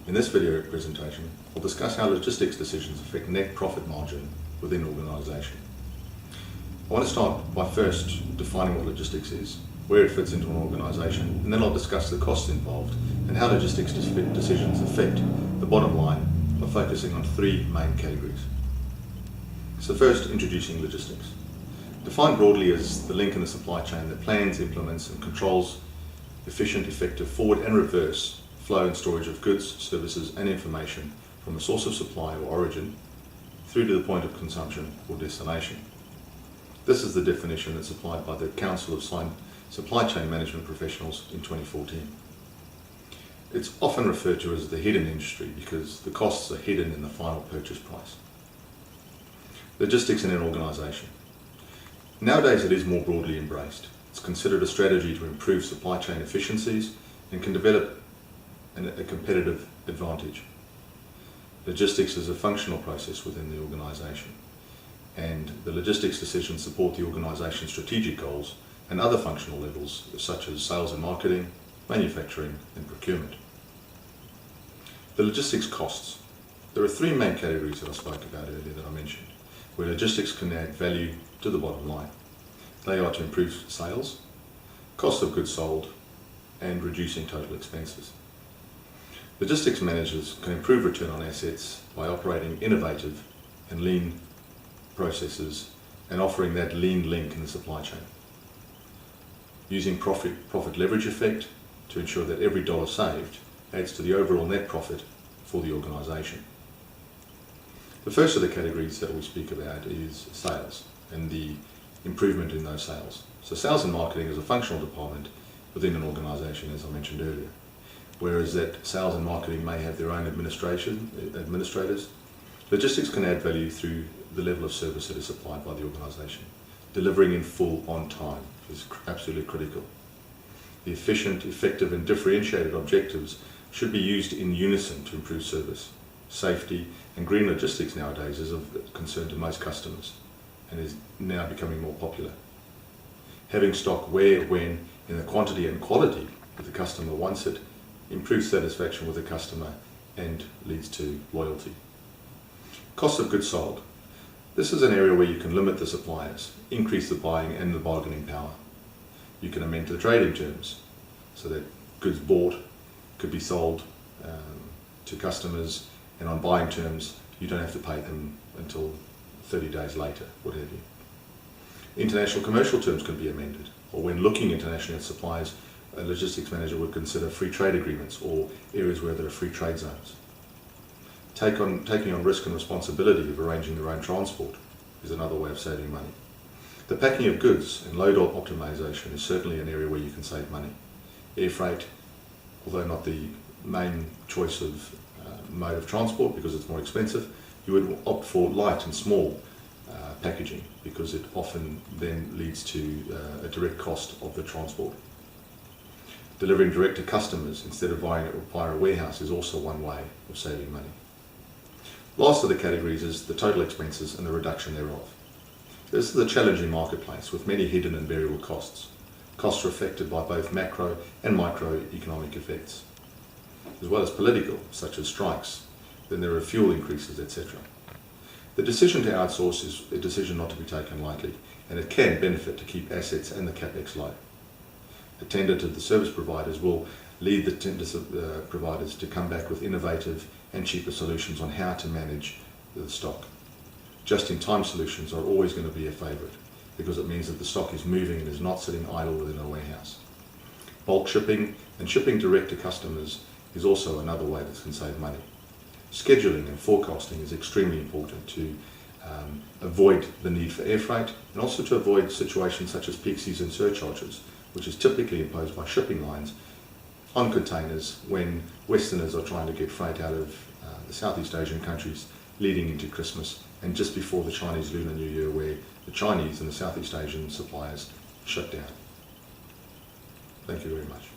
In this video presentation, we'll discuss how logistics decisions affect net profit margin within an organisation. I want to start by first defining what logistics is, where it fits into an organisation, and then I'll discuss the costs involved and how logistics decisions affect the bottom line by focusing on three main categories. So first, introducing logistics. Defined broadly as the link in the supply chain that plans, implements and controls efficient, effective forward and reverse flow and storage of goods, services and information from a source of supply or origin through to the point of consumption or destination. This is the definition that's applied by the Council of Supply Chain Management Professionals in 2014. It's often referred to as the hidden industry because the costs are hidden in the final purchase price. Logistics in an organisation. Nowadays it is more broadly embraced. It's considered a strategy to improve supply chain efficiencies and can develop a competitive advantage. Logistics is a functional process within the organisation, and the logistics decisions support the organisation's strategic goals and other functional levels such as sales and marketing, manufacturing and procurement. The logistics costs. There are three main categories that I spoke about earlier that I mentioned, where logistics can add value to the bottom line. They are to improve sales, cost of goods sold and reducing total expenses. Logistics managers can improve return on assets by operating innovative and lean processes and offering that lean link in the supply chain. Using profit leverage effect to ensure that every dollar saved adds to the overall net profit for the organisation. The first of the categories that we speak about is sales and the improvement in those sales. So sales and marketing is a functional department within an organisation, as I mentioned earlier. Whereas that sales and marketing may have their own administrators, logistics can add value through the level of service that is supplied by the organisation. Delivering in full on time is absolutely critical. The efficient, effective and differentiated objectives should be used in unison to improve service. Safety and green logistics nowadays is of concern to most customers and is now becoming more popular. Having stock where, when, in the quantity and quality that the customer wants it improves satisfaction with the customer and leads to loyalty. Cost of goods sold. This is an area where you can limit the suppliers, increase the buying and the bargaining power. You can amend the trading terms so that goods bought could be sold to customers, and on buying terms you don't have to pay them until 30 days later, what have you. International commercial terms can be amended, or when looking internationally at suppliers, a logistics manager would consider free trade agreements or areas where there are free trade zones. Taking on risk and responsibility of arranging their own transport is another way of saving money. The packing of goods and load optimization is certainly an area where you can save money. Air freight, although not the main choice of mode of transport because it's more expensive, you would opt for light and small packaging because it often then leads to a direct cost of the transport. Delivering direct to customers instead of buying it via a warehouse is also one way of saving money. Last of the categories is the total expenses and the reduction thereof. This is a challenging marketplace with many hidden and variable costs. Costs are affected by both macro and microeconomic effects, as well as political, such as strikes. Then there are fuel increases, etc. The decision to outsource is a decision not to be taken lightly, and it can benefit to keep assets and the capex low. A tender to the service providers will lead the tender providers to come back with innovative and cheaper solutions on how to manage the stock. Just-in-time solutions are always going to be a favourite because it means that the stock is moving and is not sitting idle within a warehouse. Bulk shipping and shipping direct to customers is also another way that can save money. Scheduling and forecasting is extremely important to avoid the need for air freight and also to avoid situations such as peak season surcharges, which is typically imposed by shipping lines on containers when Westerners are trying to get freight out of the Southeast Asian countries leading into Christmas and just before the Chinese Lunar New Year, where the Chinese and the Southeast Asian suppliers shut down. Thank you very much.